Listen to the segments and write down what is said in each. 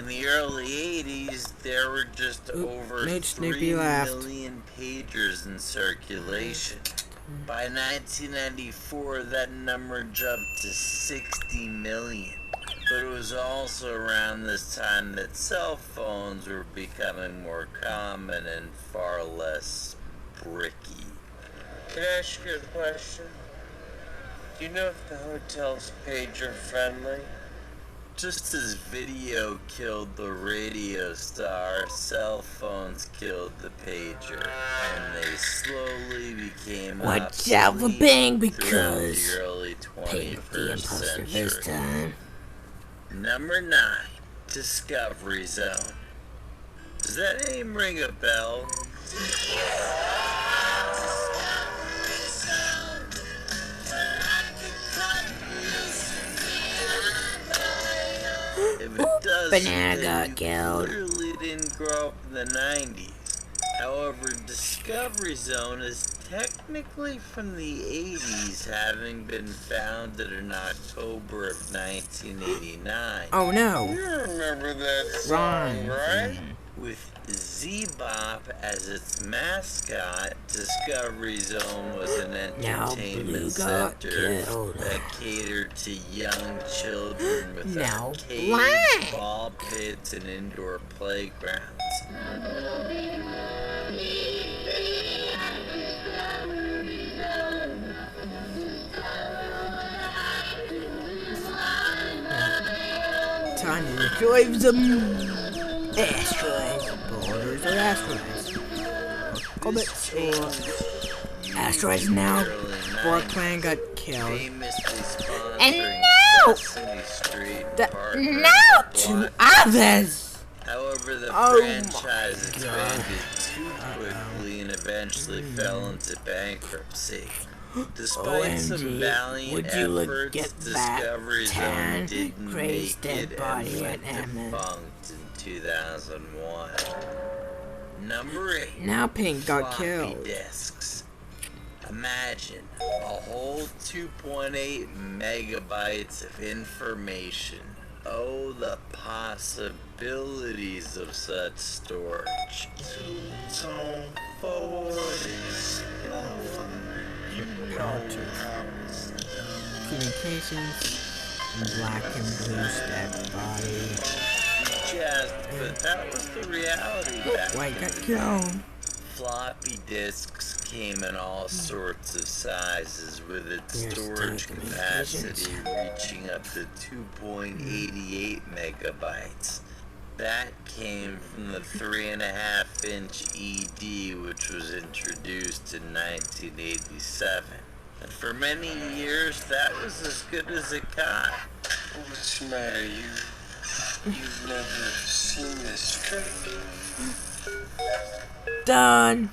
the early 80s, there were just over 3 million pagers in circulation. By 1994, that number jumped to 60 million. But it was also around this time that cell phones were becoming more common and far less bricky. Can I ask you a question? Do you know if the hotel's pager friendly? Just as video killed the radio star, cell phones killed the pager, and they slowly became Watch out for Bing because the early 21st the imposter this century. time. Number 9, Discovery Zone. Does that name ring a bell? If it does, Banana got killed. Clearly didn't grow up in the 90s. However, Discovery Zone is technically from the 80s, having been founded in October of 1989. Oh no. You remember that song, right? With Z-Bop as its mascot, Discovery Zone was an entertainment center that catered to young children with arcades, ball pits, and indoor playgrounds. Time to retrieve some asteroids, borders or asteroids, comets or asteroids. Now, Borkland got killed, and now 2 others. However, the franchise expanded too quickly and eventually fell into bankruptcy. Despite some valiant efforts, Discovery Zone didn't make it and went defunct in 2001. Number 8. Now Pink got killed. Disks. Imagine a whole 2.8 megabytes of information. Oh, the possibilities of such storage. Two-tone forwarding. Communications, black and blue stack body. But that was the reality back then. White got killed. Floppy disks came in all sorts of sizes, with its storage capacity reaching up to 2.88 megabytes. That came from the 3.5-inch ED, which was introduced in 1987. And for many years, that was as good as it got. What's the matter, you've never seen this straight? Done.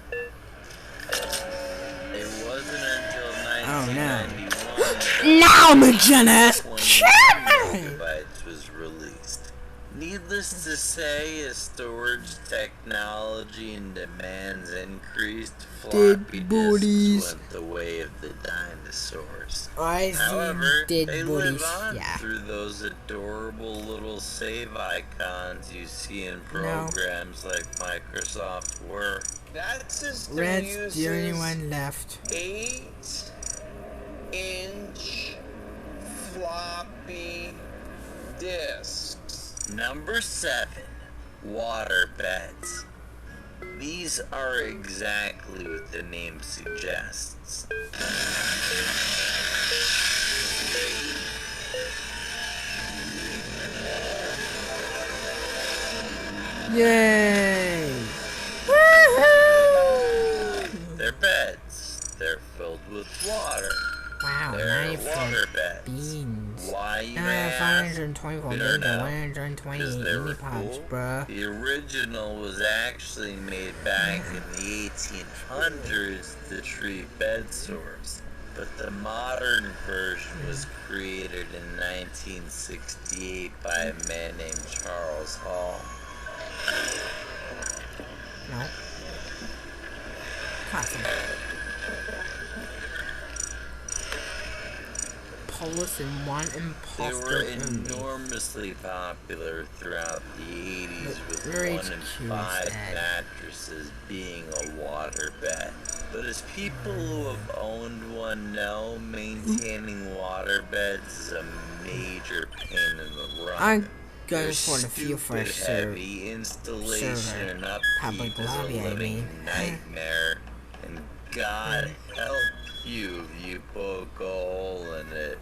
It wasn't until 1991 now Magenta megabytes was released. Needless to say, as storage technology and demands increased, floppy disks went the way of the dinosaurs. However, they live on through those adorable little save icons you see in programs like Microsoft Word. That system Red's the only one left. 8-inch floppy disks. Number 7, water beds. These are exactly what the name suggests. Yay! Woohoo! They're beds. They're filled with water. Wow, they're water beds. Beans. Why you may ask? 124 We don't know. 120 pops, bruh. The original was actually made back in the 1800s to treat bed sores, but the modern version was created in 1968 by a man named Charles Hall. No. Possible. colorless and one They imposter were only. enormously popular throughout the 80s, with Very 1 in 5 mattresses being a waterbed. But as people who have owned one know, maintaining waterbeds is a major pain in the run. I'm going for the feel for a heavy installation and upkeep is a living nightmare, and God help you if you poke a hole in it.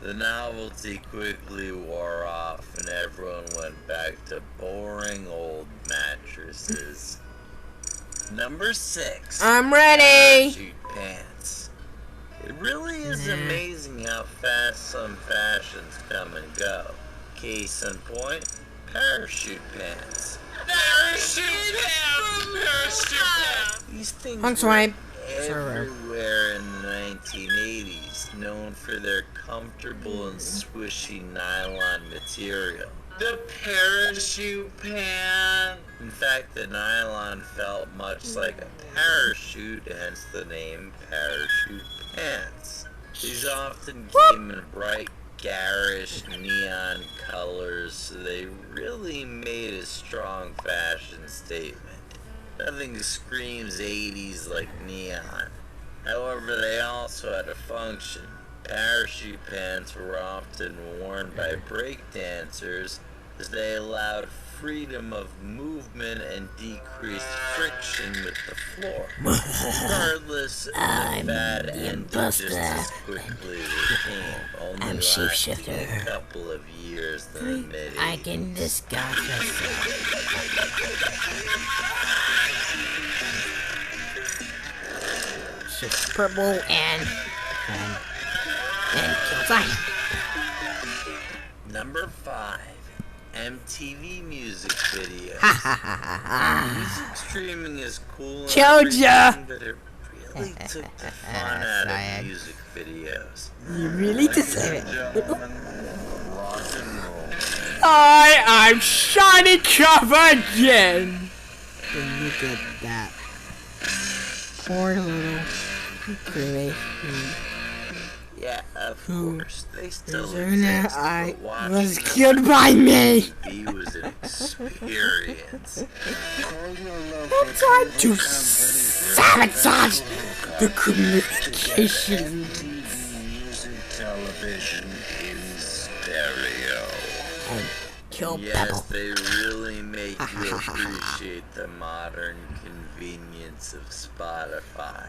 The novelty quickly wore off and everyone went back to boring old mattresses. Number 6. I'm ready! Parachute pants. It really is amazing how fast some fashions come and go. Case in point, parachute pants. Parachute pants! Parachute pants! These things Swipe. everywhere in the 1980s, known for their comfortable and swishy nylon material. The parachute pants! In fact, the nylon felt much like a parachute, hence the name parachute pants. These often came in bright, garish neon colors, so they really made a strong fashion statement. Nothing screams 80s like neon. However, they also had a function. Parachute pants were often worn by breakdancers as they allowed freedom of movement and decreased friction with the floor. Regardless, the fad ended just as quickly as it came, only lasting a couple of years in the mid-80s. I can disguise myself. So purple and kills Number 5. MTV music videos. Music streaming is cool and everything, but it really took the fun out of music videos. You really deserve it. Rock and roll. I'm Shiny Cup again! Look at that. Poor little creation. Yeah, of course, they still Zerna, exist, I but was watching killed by me! TV was an experience. I'm trying to sabotage the communication. Music television in stereo. And kill Yes, Pebble. they really make you appreciate the modern convenience of Spotify.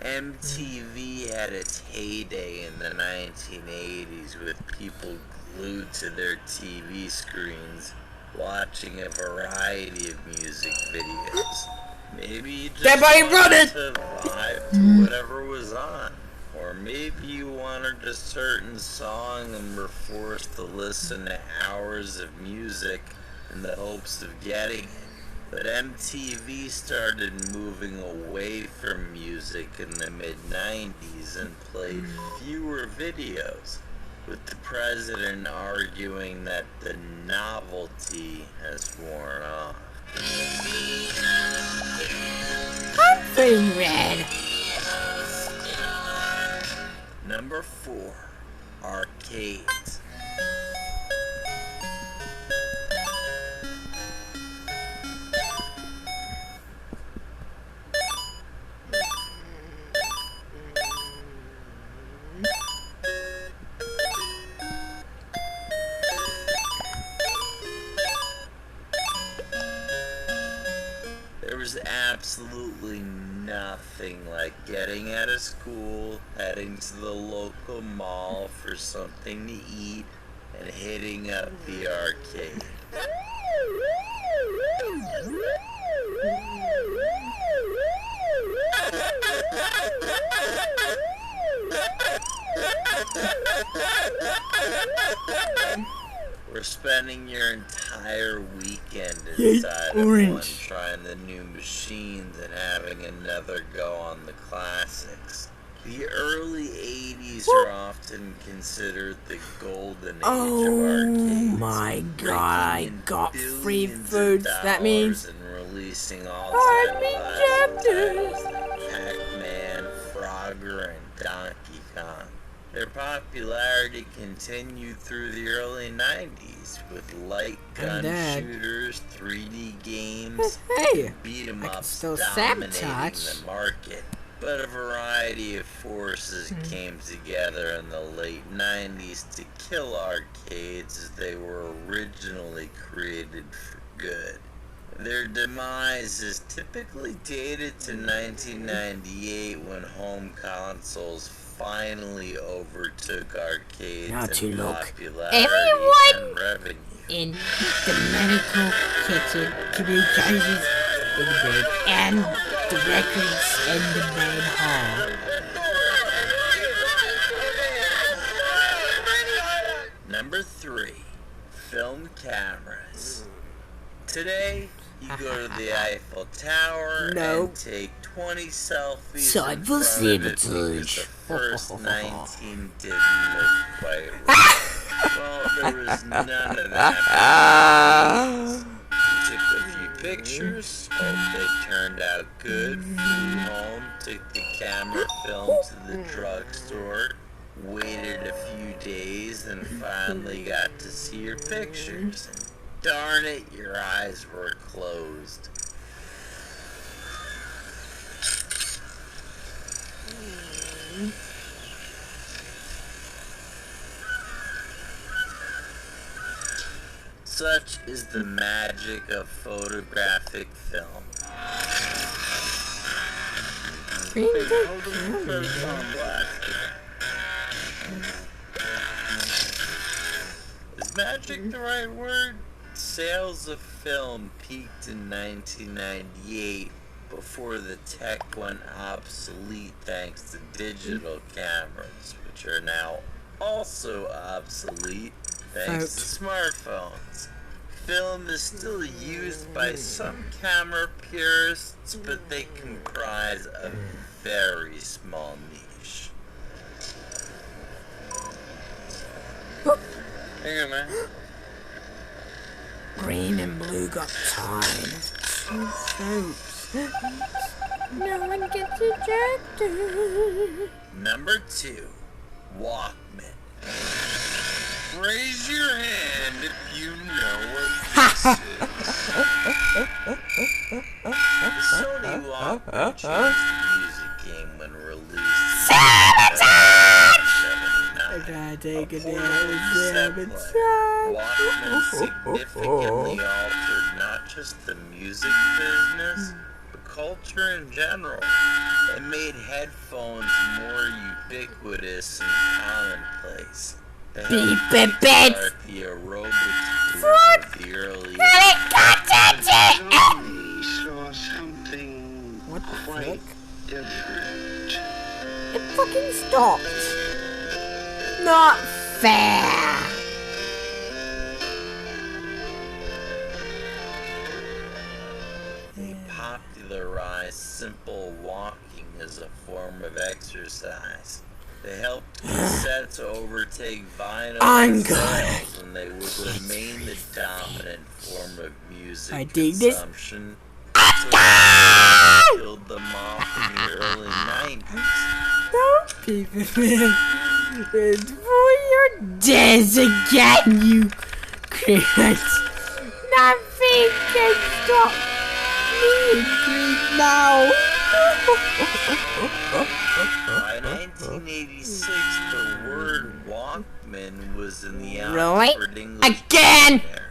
MTV had its heyday in the 1980s with people glued to their TV screens watching a variety of music videos. Maybe you just wanted to vibe to whatever was on. Or maybe you wanted a certain song and were forced to listen to hours of music in the hopes of getting it. But MTV started moving away from music in the mid-90s and played fewer videos, with the president arguing that the novelty has worn off. I'm red. Number 4. Arcades. There was absolutely nothing like getting out of school, heading to the local mall for something to eat, and hitting up the arcade. We're spending your entire weekend inside of one, trying the new machines and having another go on the classics. The early 80s are often considered the golden age of arcades. Oh my god, I got free foods. That means and releasing all I'm injected. Pac-Man, Frogger, and Donkey Kong. Their popularity continued through the early 90s with light gun shooters, 3D games, hey, beat 'em I can ups still dominating sabotage the market. But a variety of forces came together in the late 90s to kill arcades as they were originally created for good. Their demise is typically dated to 1998 when home consoles finally overtook arcades in popularity and revenue. In the medical kitchen, communications in the bed, and the records in the main hall. Number 3, film cameras. Today, you go to the Eiffel Tower and take 20 selfies in front of it because the first 19 didn't look quite right. Well, there was none of that. We took a few pictures, hoped they turned out good, flew home, took the camera film to the drugstore, waited a few days, and finally got to see your pictures. And darn it, your eyes were closed. Such is the magic of photographic film. Is magic the right word? Sales of film peaked in 1998 before the tech went obsolete thanks to digital cameras, which are now also obsolete thanks to smartphones. Film is still used by some camera purists, but they comprise a very small niche. Hang on, man. Green and blue got tired of 2 soaps. No one gets ejected. Number 2, Walkman. Raise your hand if you know what this is. The Sony Walkman changed the music game when released. Sabotage! I gotta take a Sabotage. Walkman significantly altered not just the music business, but culture in general. It made headphones more ubiquitous and commonplace. Beep it, bitch! The aerobics boom of the early saw something what the quite fuck? different. It fucking stopped. Not fair. They popularized simple walking as a form of exercise. They helped cassettes overtake vinyl sales, and they would remain the dominant form of music consumption. Killed them off in the early 90s. Don't people it's for your days again, you creeps. Nothing can stop me now. By 1986, the word Walkman was in the Really? Oxford English Again? Dictionary.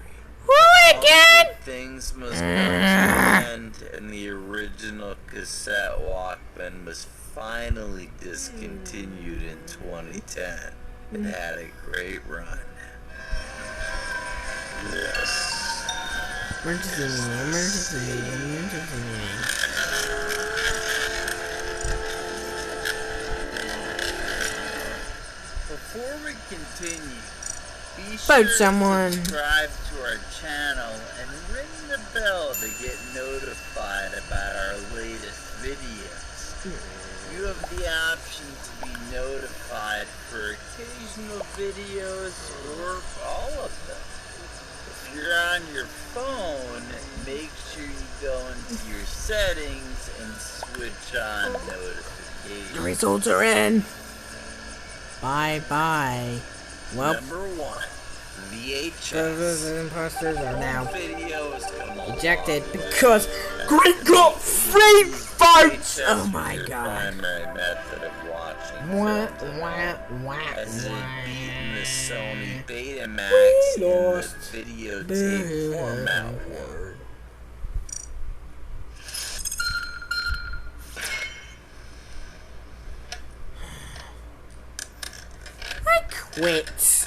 Really again? Things must come to an end, and the original cassette Walkman was finally discontinued in 2010. It had a great run. Yes. Emergency. Before we continue, be Vote sure someone. to subscribe to our channel and ring the bell to get notified about our latest videos. You have the option to be notified for occasional videos or all of them. If you're on your phone, make sure you go into your settings and switch on notifications. The results are in. Bye. Well, Number 1. VHS. those imposters are now Videos come ejected along because Greg got free votes! Oh my your god. primary method of watching as it beaten the Sony Betamax in the videotape format war. I quit.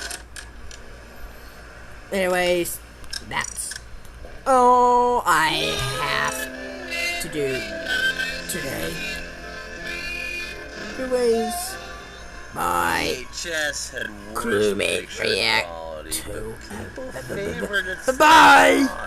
Anyways, that's all I have to do today. Anyways, bye. VHS had worse Crewmate picture react quality, to. but people favored its Bye!